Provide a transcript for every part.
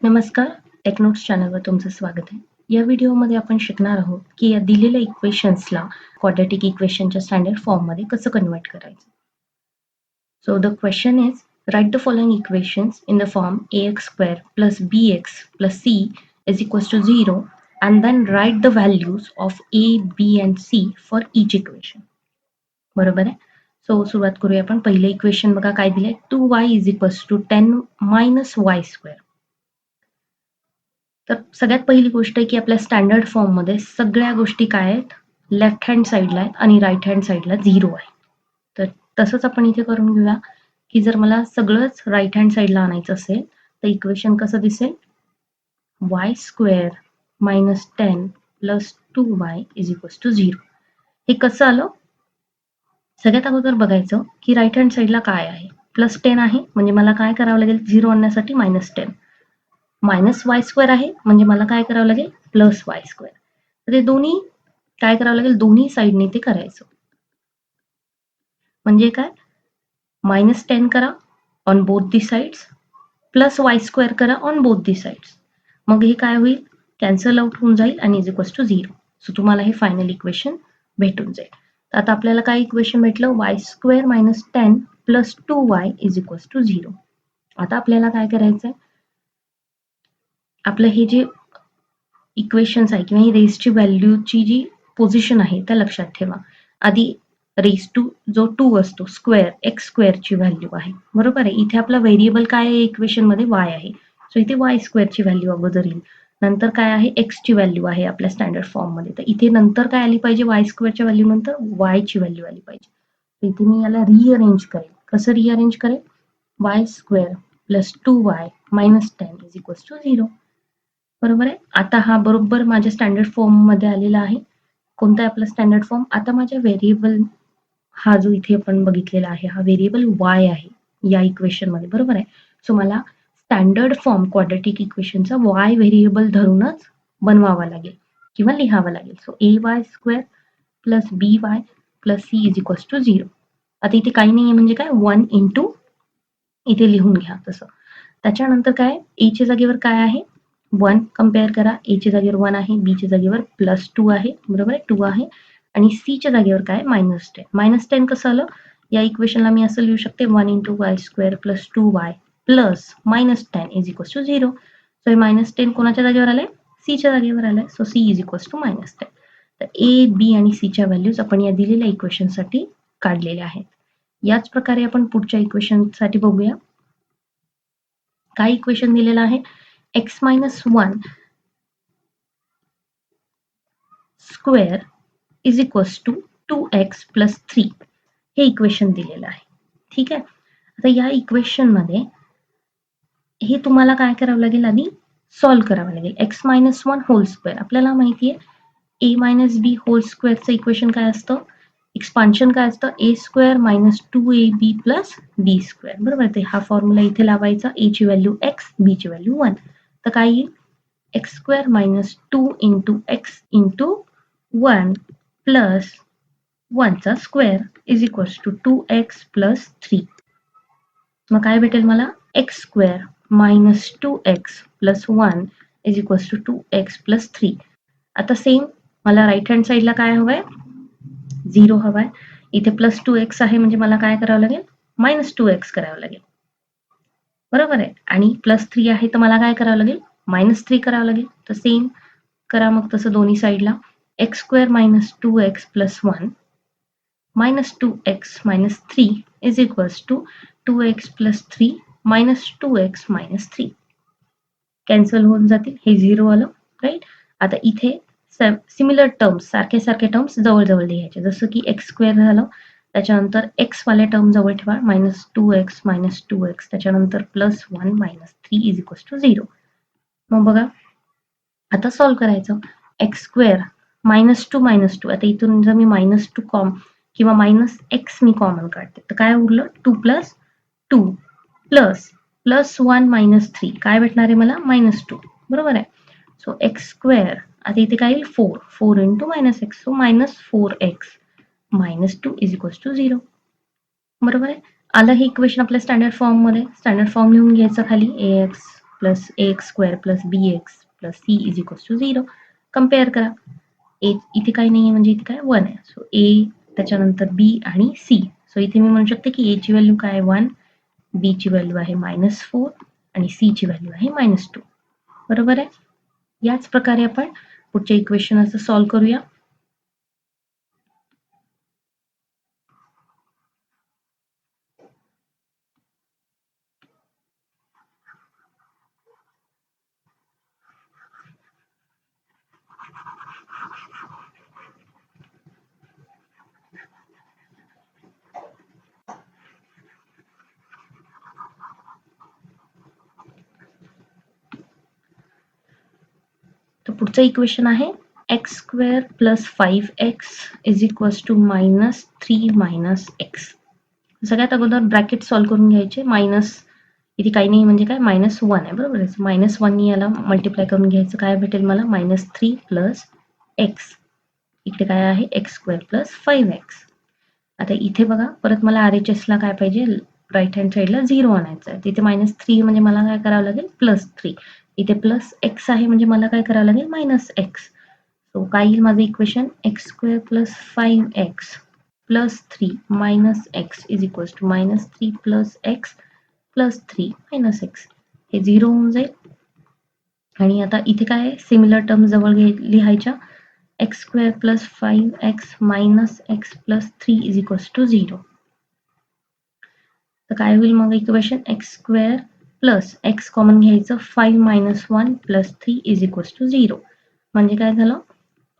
नमस्कार, टेक्नोट्स चॅनलवर तुमचं स्वागत आहे. या व्हिडिओमध्ये आपण शिकणार आहोत की या दिलेल्या इक्वेशन्सला क्वाड्रॅटिक इक्वेशनच्या स्टँडर्ड फॉर्ममध्ये कसं कन्वर्ट करायचं. So the question is, write the following equations in the form ax square plus bx plus c is equals to 0 and then write the values of a, b and c for each equation. बरोबर आहे. So सुरुवात करूया आपण. पहिलं equation बघा काय दिलंय, 2y is equals to 10 minus y square. तर सगळ्यात पहिली गोष्ट आहे की आपल्या स्टँडर्ड फॉर्ममध्ये सगळ्या गोष्टी काय आहेत, लेफ्ट हँड साईडला आहेत आणि राईट हँड साईडला 0 आहे. तर तसंच आपण इथे करून घेऊया की जर मला सगळंच राईट हँड साईडला आणायचं असेल तर इक्वेशन कसं दिसेल, y square minus 10 plus 2y is equals to 0. हे कसं आलं, सगळ्यात अगोदर बघायचं की राईट हँड साईडला काय आहे. प्लस 10 आहे म्हणजे मला काय करावं लागेल, 0 आणण्यासाठी मायनस 10. मायनस वाय स्क्वेअर आहे म्हणजे मला काय करावं लागेल, प्लस वाय स्क्वेअर. तर ते दोन्ही काय करावं लागेल, दोन्ही साईडने ते करायचं. म्हणजे काय, मायनस 10 करा on both the sides plus y square करा ऑन बोथ दी साइड्स. मग हे काय होईल, कॅन्सल आउट होऊन जाईल आणि इज इक्वल्स टू 0. सो तुम्हाला हे फायनल इक्वेशन भेटून जाईल. तर आता आपल्याला काय इक्वेशन भेटलं, y square minus 10 plus 2y is equals to 0. आता आपल्याला काय करायचंय, आपलं हे जे इक्वेशन्स आहे किंवा ही रेसची व्हॅल्यूची जी पोझिशन आहे त्या लक्षात ठेवा. आधी रेस टू जो 2 असतो स्क्वेअर, एक्स स्क्वेअरची व्हॅल्यू आहे, बरोबर आहे. इथे आपला व्हेरिएबल काय आहे इक्वेशनमध्ये, वाय आहे. सो इथे वाय स्क्वेअरची व्हॅल्यू अगोदर येईल. नंतर काय आहे, एक्सची व्हॅल्यू आहे आपल्या स्टँडर्ड फॉर्ममध्ये. तर इथे नंतर काय आली पाहिजे, वाय स्क्वेअरच्या व्हॅल्यू नंतर वायची व्हॅल्यू आली पाहिजे. तर इथे मी याला रिअरेंज करेल. कसं रिअरेंज करेल, y square plus 2y minus 10 is equals to 0. बरोबर आहे. आता हा बरोबर माझ्या स्टँडर्ड फॉर्ममध्ये आलेला आहे. कोणता आहे आपला स्टँडर्ड फॉर्म, आता माझ्या व्हेरिएबल हा जो इथे आपण बघितलेला आहे हा व्हेरिएबल वाय आहे या इक्वेशनमध्ये, बरोबर आहे. सो मला स्टँडर्ड फॉर्म क्वाड्रॅटिक इक्वेशनचा वाय व्हेरिएबल धरूनच बनवावा लागेल किंवा लिहावा लागेल. So A Y square plus B Y plus C is equals to 0. आता इथे काही नाही आहे म्हणजे काय, 1 इंटू इथे लिहून घ्या तसं. त्याच्यानंतर काय, एच्या जागेवर काय आहे, 1 कम्पेअर करा. एच्या जागेवर 1 आहे, बीच्या जागेवर प्लस 2 आहे, बरोबर आहे, 2 आहे. आणि सीच्या जागेवर काय, मायनस 10. मायनस 10 कसं आलं, या इक्वेशनला मी असं लिहू शकते, 1 into y square plus 2y plus minus 10 is equals to 0. So हे मायनस 10 कोणाच्या जागेवर आलंय, सीच्या जागेवर आलंय. So c is equals to minus 10. तर ए, बी आणि सीच्या व्हॅल्यूज आपण या दिलेल्या इक्वेशनसाठी काढलेल्या आहेत. याच प्रकारे आपण पुढच्या इक्वेशनसाठी बघूया. काय इक्वेशन दिलेलं आहे, x minus 1 square is equals to 2x plus 3 हे इक्वेशन दिलेलं आहे. ठीक आहे. आता या इक्वेशनमध्ये हे तुम्हाला काय करावं लागेल, आधी सॉल्व्ह करावं लागेल. x मायनस 1 होल स्क्वेअर, आपल्याला माहिती आहे a मायनस बी होल स्क्वेअरचं इक्वेशन काय असतं, एक्सपान्शन काय असतं, A square minus 2ab plus B square, बरोबर. ते हा फॉर्म्युला इथे लावायचा, ए ची व्हॅल्यू x, बी ची व्हॅल्यू 1. तर काय येईल, X square minus 2 into X into 1 plus 1चा square is equals to 2x plus 3. मग काय भेटेल मला, X square minus 2x plus 1 is equals to 2x plus 3. आता सेम मला राईट हँड साईडला काय हवंय, 0 हवाय. इथे प्लस 2x आहे म्हणजे मला काय करावं लागेल, मायनस 2x करावं लागेल, बरोबर आहे. आणि प्लस 3 आहे तर मला काय करावं लागेल, मायनस 3 करावं लागेल. तर सेम करा मग तसं दोन्ही साईडला. X square minus 2x plus 1 minus 2x minus 3 is equals to 2x plus 3 minus 2x minus 3. Cancel होऊन जातील, हे 0 आलं, राईट. आता इथे सिमिलर टर्म्स, सारखे सारखे टर्म्स जवळजवळ लिहायचे. जसं की एक्स स्क्वेअर झालं, त्याच्यानंतर एक्स वाल्या टर्म जवळ ठेवा, मायनस 2x, त्याच्यानंतर plus 1 minus 3 is equals to 0. मग बघा आता सॉल्व्ह करायचं. एक्स स्क्वेअर मायनस 2, आता इथून जर मी मायनस 2 किंवा मायनस एक्स मी कॉमन काढते तर काय उरलं, 2 प्लस 2 प्लस प्लस 1 मायनस 3, काय भेटणार आहे मला, मायनस 2, बरोबर आहे. सो एक्स स्क्वेअर, आता इथे काय येईल, 4 into minus x, so minus 4x minus 2 is equals to 0, बरोबर आहे. आलं हे इक्वेशन आपल्या स्टँडर्ड फॉर्ममध्ये. स्टँडर्ड फॉर्म लिहून घ्यायचं खाली, ax plus ax square plus bx plus c is equals to 0. Compare करा. इथे काही नाही आहे म्हणजे इथे काय 1 आहे. सो a त्याच्यानंतर b आणि c. सो इथे मी म्हणू शकते की a ची व्हॅल्यू काय 1, b ची व्हॅल्यू आहे -4 आणि c ची व्हॅल्यू आहे -2. बरोबर आहे. याच प्रकारे आपण पुढचे इक्वेशन असं सॉल्व्ह करूया. तर पुढचं इक्वेशन आहे x square plus 5x is equals to -3 x. सगळ्यात अगोदर ब्रॅकेट सॉल्व्ह करून घ्यायचे. मायनस इथे काही नाही म्हणजे काय -1 आहे. बरोबर आहे. -1 याला मल्टिप्लाय करून घ्यायचं. काय भेटेल मला -3 प्लस x. इकडे काय आहे x स्क्वेअर प्लस 5x. आता इथे बघा परत मला RHS ला काय पाहिजे, राईट हँड साईडला 0 आणायचं आहे. तिथे -3 म्हणजे मला काय करावं लागेल +3. इथे प्लस x आहे म्हणजे मला काय करावं लागेल -x. सो काय येईल माझं equation x square plus 5x plus 3 minus x is equals to -3 plus x plus 3 minus x. हे 0 होऊन जाईल. आणि आता इथे काय आहे सिमिलर टर्म जवळ लिहायच्या. x square plus 5x minus x plus 3 is equals to 0. तर काय होईल मग equation x square plus x common घ्यायचं 5 minus 1 plus 3 is equals to 0. म्हणजे काय झालं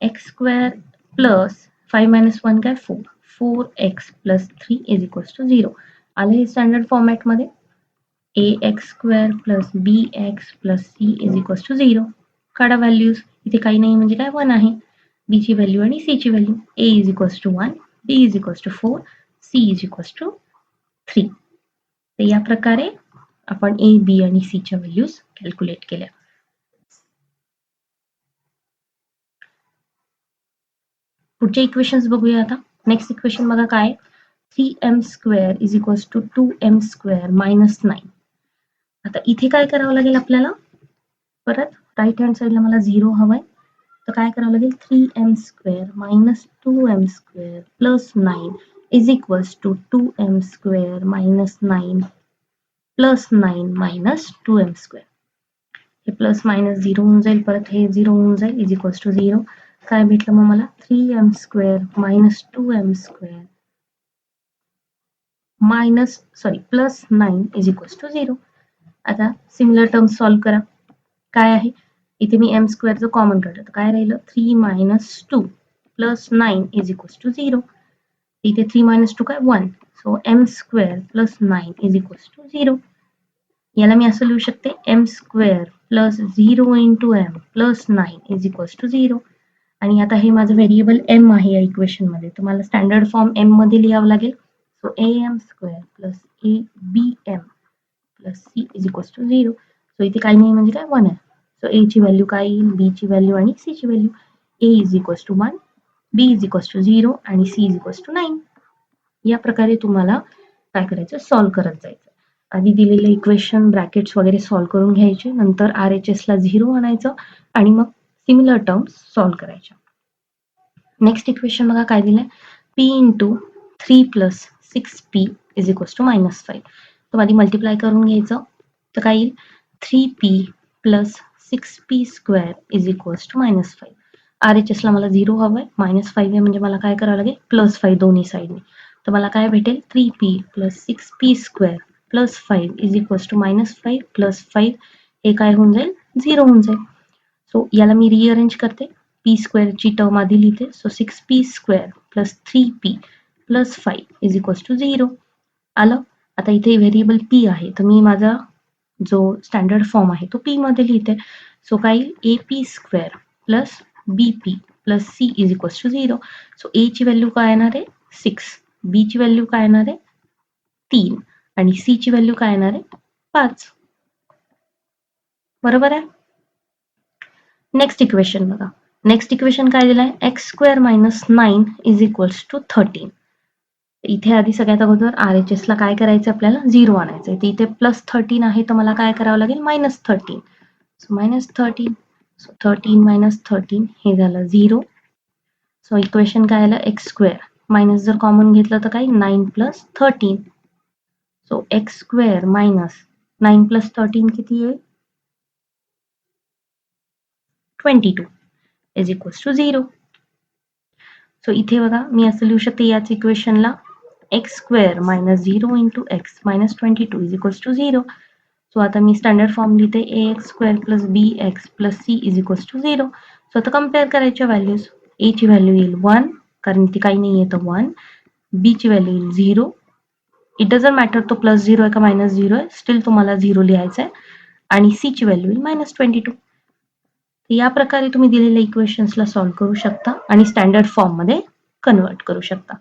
x स्क्वेअर प्लस 5 मायनस 1 काय 4. 4x plus 3 is equals to 0. आलं हे स्टँडर्ड फॉर्मॅटमध्ये. ax square plus bx plus c is equals to 0. काढा व्हॅल्यूज. इथे काही नाही म्हणजे काय 1 आहे. b ची व्हॅल्यू आणि c ची value. a is equals to 1, b is equals to 4, c is equals to 3. तर या प्रकारे आपण a, b आणि c च्या व्हॅल्यूज कॅल्क्युलेट केल्या. पुढचे इक्वेशन्स बघूया आता. नेक्स्ट इक्वेशन बघा काय 3m square is equals to 2m square minus 9. आता इथे काय करावं लागेल आपल्याला, परत राईट हँड साईडला मला 0 हवंय. तर काय करावं लागेल 3m square minus 2m square plus 9 is equals to 2m square minus 9 plus 9 minus 2m square. हे प्लस मायनस 0 होऊन जाईल. परत हे 0 होऊन जाईल इज इक्वल्स टू 0. काय भेटलं मग मला 3m square minus 2m square plus 9 is equals to 0. आता सिमिलर टर्म सॉल्व्ह करा. काय आहे इथे मी m स्क्वेअरचं कॉमन काढलं तर काय राहिलं 3 minus 2 plus 9 is equals to 0. इथे 3 मायनस 2 काय 1. So m square plus 9 is equals to 0. याला मी असं लिहू शकते m square plus 0 into m plus 9 is equals to 0. आणि आता हे माझं व्हेरिएबल m आहे या इक्वेशन मध्ये. तर मला स्टँडर्ड फॉर्म m मध्ये लिहावं लागेल. So am square plus abm plus c is equals to 0. So इथे काही नाही म्हणजे काय 1 आहे. सो a ची व्हॅल्यू काय येईल, b ची व्हॅल्यू आणि c ची value. a is equals to 1, b is equals to 0 आणि c इज इक्वल्स टू 9. या प्रकारे तुम्हाला काय करायचं सॉल्व्ह करत जायचं. आधी दिलेलं इक्वेशन ब्रॅकेट्स वगैरे सॉल्व्ह करून घ्यायचे. नंतर RHS ला 0 आणायचं आणि मग सिमिलर टर्म्स सॉल्व्ह करायच्या. नेक्स्ट इक्वेशन बघा काय दिलंय p into 3 plus 6p is equals to minus 5. तर आधी मल्टिप्लाय करून घ्यायचं. तर काय येईल 3p plus 6p square is equals to minus 5. RHS ला मला 0 हवंय. मायनस 5 आहे म्हणजे मला काय करावं लागेल प्लस 5 दोन्ही साईडने. तर मला काय भेटेल 3p plus 6p square plus 5 is equals to minus 5 plus 5. हे काय होऊन जाईल 0 होऊन जाईल. सो याला मी रिअरेंज करते. p स्क्वेअरची टर्म आधी लिहिते. So 6p square plus 3p plus 5 is equals to 0. आलं. आता इथे व्हेरिएबल p आहे तर मी माझा जो स्टँडर्ड फॉर्म आहे तो p मध्ये लिहिते. सो काय येईल ap square plus bp plus c is equals to 0. So a ची व्हॅल्यू काय येणार आहे 6, b ची व्हॅल्यू काय येणार आहे 3 आणि c ची व्हॅल्यू काय येणार आहे 5. बरोबर आहे. नेक्स्ट इक्वेशन बघा. नेक्स्ट इक्वेशन काय दिलंय x स्क्वेअर मायनस 9 इज इक्वल्स टू 13. इथे आधी सगळ्यात अगोदर RHS ला काय करायचं आपल्याला 0 आणायचं आहे. इथे +13 आहे तर मला काय करावं लागेल -13. सो -13. सो 13 - 13 हे झालं 0. सो इक्वेशन काय आलं x². मायनस जर कॉमन घेतलं तर काय 9 + 13. सो x² - 9 + 13 किती येईल 22 इज इक्वल्स टू 0. सो इथे बघा मी असं लिहू शकते याच इक्वेशनला x² - 0 × x -22 is equals to 0. So आता मी स्टँडर्ड फॉर्म लिहिते ax² + bx + c is equals to 0. So आता कम्पेअर करायच्या व्हॅल्यूज. a ची व्हॅल्यू येईल 1 कारण ती काही नाही आहे तर 1. b ची व्हॅल्यू येईल 0. इट डझंट मॅटर तो +0 आहे का -0 आहे, स्टील तुम्हाला 0 लिहायचं आहे. आणि c ची व्हॅल्यू येईल -22. या प्रकारे तुम्ही दिलेल्या इक्वेशन्सला सॉल्व्ह करू शकता आणि स्टँडर्ड फॉर्ममध्ये कन्वर्ट करू शकता.